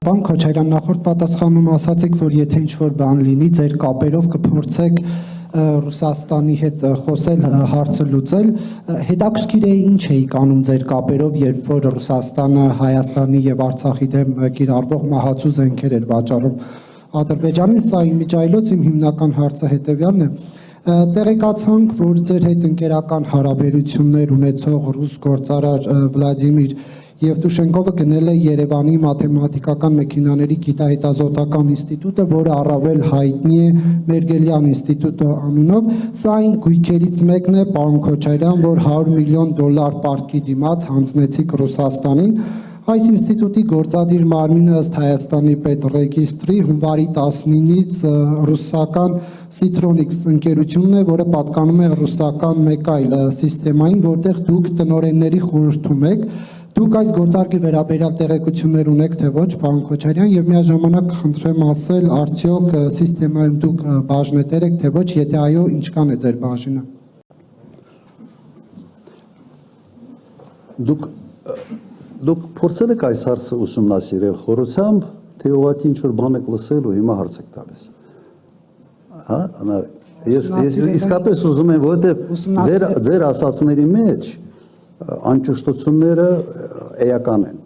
Պարոն Քոչարյան, նախորդ պատասխանում ասացիք, որ եթե ինչ-որ բան լինի, ձեր կապերով կփորձեք Ռուսաստանի հետ խոսել, հարցը լուծել, հետաքրքիր է ինչ էիք անում ձեր կապերով, երբ որ Ռուսաստանը Հայաստանի եւ Արցախի դեմ կիրառվող մահացու զենքեր էր վաճառում Ադրբեջանին, սա իմիջայլոց իմ հիմնական հարցը հետեւյալն է։ Տեղեկացանք, որ ձեր հետ ընկերական հարաբերություններ ունեցող ռուս գործարար Վլադիմիր Եվտուշենկովը գնել է Երևանի մաթեմատիկական մեքենաների գիտահետազոտական ինստիտուտը, որը առավել հայտնի է Մերգելյան ինստիտուտը անունով։ Սա այն գույքերից մեկն է, պարոն Քոչարյան, որ $100 միլիոն պարտքի դիմաց հանձնեցիք Ռուսաստանին։ Այս ինստիտուտի գործադիր մարմինը ըստ Հայաստանի պետռեգիստրի հունվարի 19-ից ռուսական Citronics ընկերությունն է, որը պատկանում է ռուսական մեկ այլ սիստեմային, որտեղ դուք տնօրենների խորհրդում եք։ Դուք այս գործարքի վերաբերյալ տեղեկություններ ունեք, թե ոչ, պարոն Քոչարյան, եւ միաժամանակ խնդրեմ ասել, արդյոք սիստեմայում դուք բաժնետեր եք, թե ոչ, եթե այո, ինչքան է ձեր բաժինը։ Դուք փորձել եք այս հարցը ուսումնասիրել խորությամբ, թե ուղղակի ինչ-որ բան եք լսել ու հիմա հարց եք տալիս։ Հա, ես իսկապես ուզում եմ, որովհետև ձեր ասածների մեջ անճշտությունները էական են։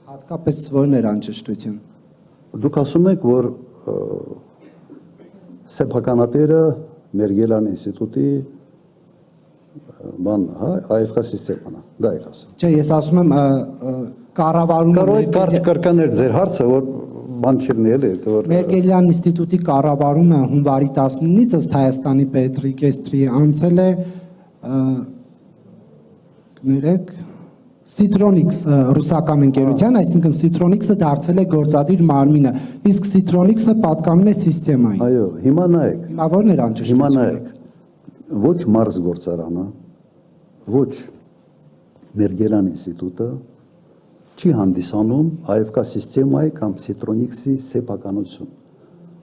Հատկապես ո՞րն էր անճշտություն։ Դուք ասում եք, որ սեփականատերը Մերգելյան ինստիտուտի բան, հա, AFK սիստեման է, դա եք ասում։ Չէ, ես ասում եմ կառավարումը Կարող է կրկնել ձեր հարցը, որ բան չլինի էլի, որ Մերգելյան ինստիտուտի կառավարումը հունվարի 19-ից ըստ Հայաստանի պետռեգիստրի անցել է կներեք Citronics ռուսական ընկերության, այսինքն Citronics-ը դարձել է գործադիր մարմինը, իսկ Citronics-ը պատկանում է սիստեմային։ Այո, հիմա նայեք։ Հիմա ո՞րն էր անճշտությունը։ Հիմա նայեք։ Ոչ Մարս գործարանը, ոչ Մերգելյան ինստիտուտը չի հանդիսանում AFK սիստեմայի կամ Citronics-ի սեփականություն։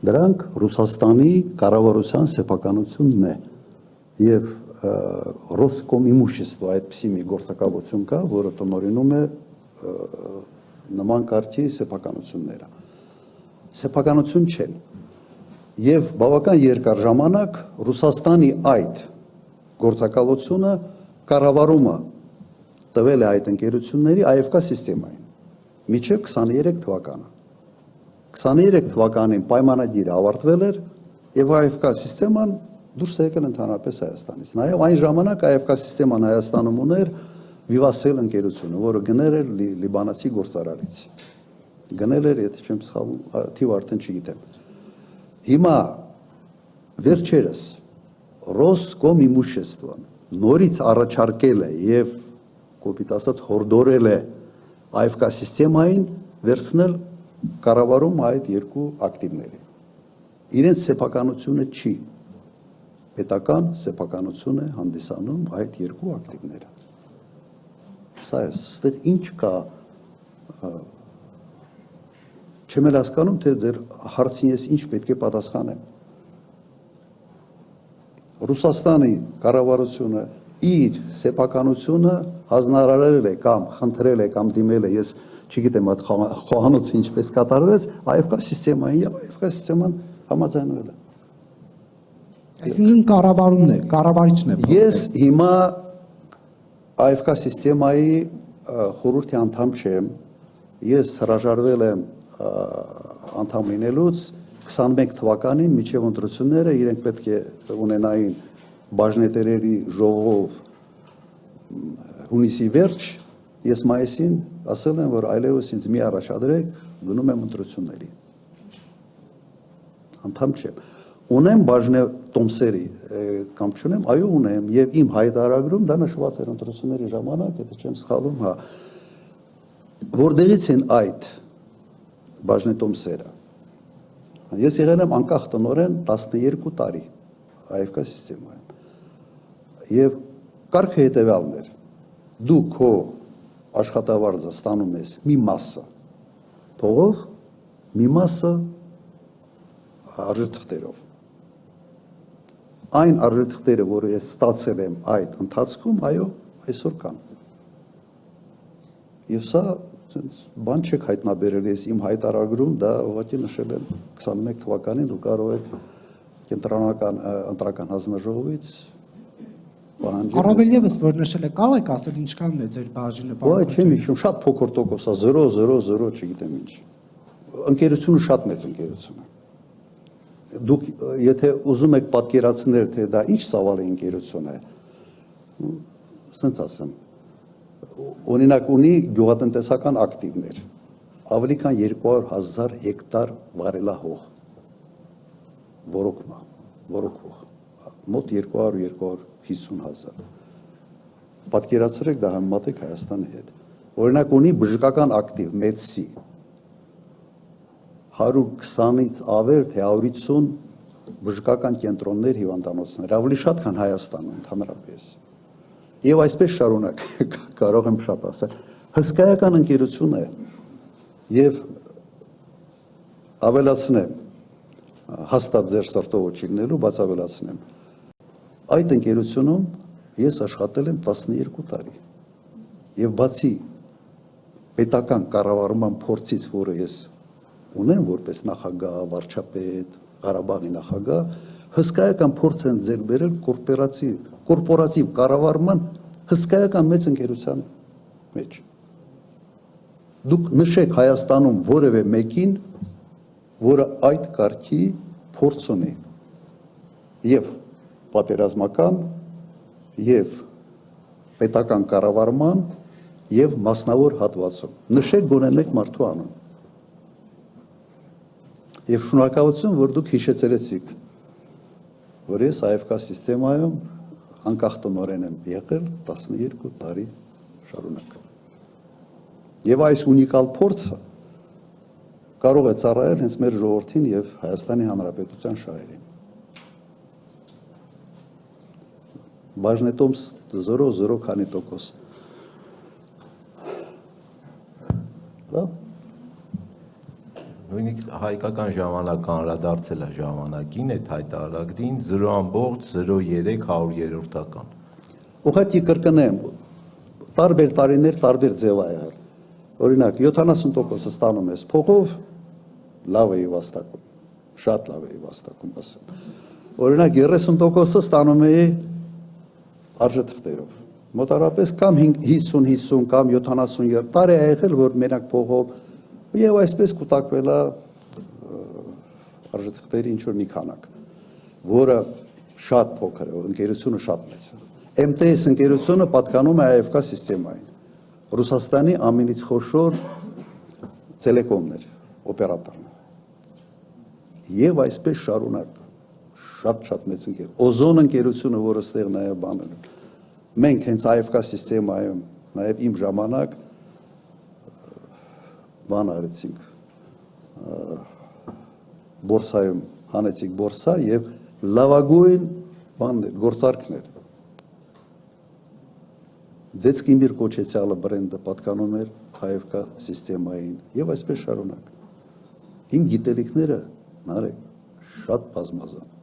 Դրանք Ռուսաստանի կառավարության սեփականությունն է եւ Ռոսկոմ իմущество այդպիսի մի գործակալություն կա, որը տնօրինում է նման կարգի սեփականությունները։ Սեփականություն չեն։ Եվ բավական երկար ժամանակ Ռուսաստանի այդ գործակալությունը կառավարումը տվել է այդ ընկերությունների AFK սիստեմային մինչև 23 թվականը։ 23 թվականին պայմանագիրը ավարտվել էր եւ AFK սիստեման դուրս եկել ընդհանրապես Հայաստանից։ Նաեւ այն ժամանակ AFK սիստեման Հայաստանում ուներ Vivasel ընկերությունը, որը գնել էր լիբանացի գործարարից։ Գնել էր, եթե չեմ սխալվում, թիվ արդեն չգիտեմ։ Հիմա վերջերս Ռոսկոմ իմуществոն նորից առաջարկել է եւ կոպիտ ասած հորդորել է AFK սիստեմային վերցնել կառավարում այդ երկու ակտիվների։ Իրենց սեփականությունը չի պետական սեփականություն է հանդիսանում այդ երկու ակտիվները։ Սա է, ստեղ ինչ կա, չեմ էլ հասկանում, թե ձեր հարցին ես ինչ պետք է պատասխանեմ։ Ռուսաստանի կառավարությունը իր սեփականությունը հանձնարարել է կամ խնդրել է կամ դիմել է, ես չգիտեմ այդ խոհանոցը ինչպես կատարվեց, AFK սիստեմային եւ AFK սիստեման համաձայնվել է։ Այսինքն կառավարումն է, կառավարիչն է։ Ես հիմա AFK սիստեմայի խորհրդի անդամ չեմ, ես հրաժարվել եմ անդամ լինելուց 21 թվականին միջև ընտրությունները իրենք պետք է ունենային բաժնետերերի ժողով հունիսի վերջ, ես մայիսին ասել եմ, որ այլևս ինձ մի առաջադրեք, գնում եմ ընտրությունների։ Անդամ չեմ։ Ունեմ բաժնե տոմսերի կամ չունեմ, այո ունեմ եւ իմ հայտարարագրում դա նշված էր ընտրությունների ժամանակ, եթե չեմ սխալվում, հա։ Որտեղից են այդ բաժնե տոմսերը։ Ես եղել եմ անկախ տնօրեն 12 տարի AFK սիստեմայում։ Եվ կարգը հետեւյալն էր. դու քո աշխատավարձը ստանում ես մի մասը փողով, մի մասը արժեթղթերով։ Այն արժեթղթերը, որը ես ստացել եմ այդ ընթացքում, այո, այսօր կան։ Եվ սա բան չեք հայտնաբերել, ես իմ հայտարարում դա ուղղակի նշել եմ 21 թվականին, դու կարող եք կենտրոնական ընտրական հանձնաժողովից պահանջել։ Առավել եւս որ նշել է, կարող եք ասել ինչքանն է ձեր բաժինը։ Ոայ, չեմ հիշում, շատ փոքր տոկոս է, 0.00, չգիտեմ ինչ։ Ընկերությունը շատ մեծ ընկերություն է։ Դուք եթե ուզում եք պատկերացնել, թե դա ինչ ծավալի ընկերություն է, ասենց ասեմ, օրինակ ունի գյուղատնտեսական ակտիվներ, ավելի քան 200,000 հեկտար վարելահող, որոքվող, մոտ 200-250,000։ Պատկերացրեք դա համեմատեք Հայաստանի հետ։ Օրինակ ունի բժշկական ակտիվ, մեդսի, 120-ից ավել, թե 150 բժշկական կենտրոններ, հիվանդանոցներ, ավելի շատ, քան Հայաստանում ընդհանրապես։ Եվ այսպես շարունակ, կարող եմ շատ ասել, հսկայական ընկերություն է եւ ավելացնեմ, հաստատ ձեր սրտով չիգնելու, բայց ավելացնեմ։ Այդ ընկերությունում ես աշխատել եմ 12 տարի եւ բացի պետական կառավարման փորձից, որը ես ունեմ որպես նախագահ, վարչապետ, Ղարաբաղի նախագահ, հսկայական փորձ են ձեռք բերել կորպորատիվ կառավարման հսկայական մեծ ընկերության մեջ։ Դուք նշեք Հայաստանում որևէ մեկին, որը այդ կարգի փորձ ունի եւ պատերազմական եւ պետական կառավարման եւ մասնավոր հատվածում։ Նշեք գոնե մեկ մարդու անուն։ Եվ շնորհակալություն, որ դուք հիշեցրեցիք, որ ես ԱՖԿ սիստեմայում անկախ տնօրեն եմ եղել 12 տարի շարունակ։ Եվ այս ունիկալ փորձը կարող է ծառայել հենց մեր ժողովրդին եւ Հայաստանի Հանրապետության շահերին։ Բաժնետոմս 0.0 քանի տոկոս։ Լավ։ Նույնիսկ հայկական ժամանակ անդրադարձել է ժամանակին այդ հայտարարին 0.03%։ Ուղղակի կրկնեմ, տարբեր տարիներ տարբեր ձև ա եղել։ Օրինակ 70% ստանում ես փողով, լավ էի վաստակում, շատ լավ էի վաստակում ասեմ։ Օրինակ 30% ստանում էի արժեթղթերով։ Մոտարապես կամ 50-50 կամ 70 տարի ա եղել, որ մենակ փողով եւ այսպես կուտակվել է արժեթղթերի ինչ որ մի քանակ, որը շատ փոքր է, ընկերությունը շատ մեծ է։ MTS ընկերությունը պատկանում է ԱՖԿ սիստեմային։ Ռուսաստանի ամենից խոշոր տելեկոմներ, օպերատորներ։ Եվ այսպես շարունակ շատ մեծ ընկերություն։ Օզոն ընկերությունը, որը ստեղ նաեւ բանել է։ Մենք հենց ԱՖԿ սիստեմայում, նաեւ իմ ժամանակ բան արեցինք, բորսայում հանեցինք բորսա եւ լավագույն բաններ, գործարքներ։ Ձեցկիմիր կոչեցյալը բրենդը պատկանում էր ԱՖԿ սիստեմային եւ այսպես շարունակ։ Իմ գիտելիքները, նարեկ, շատ բազմազան։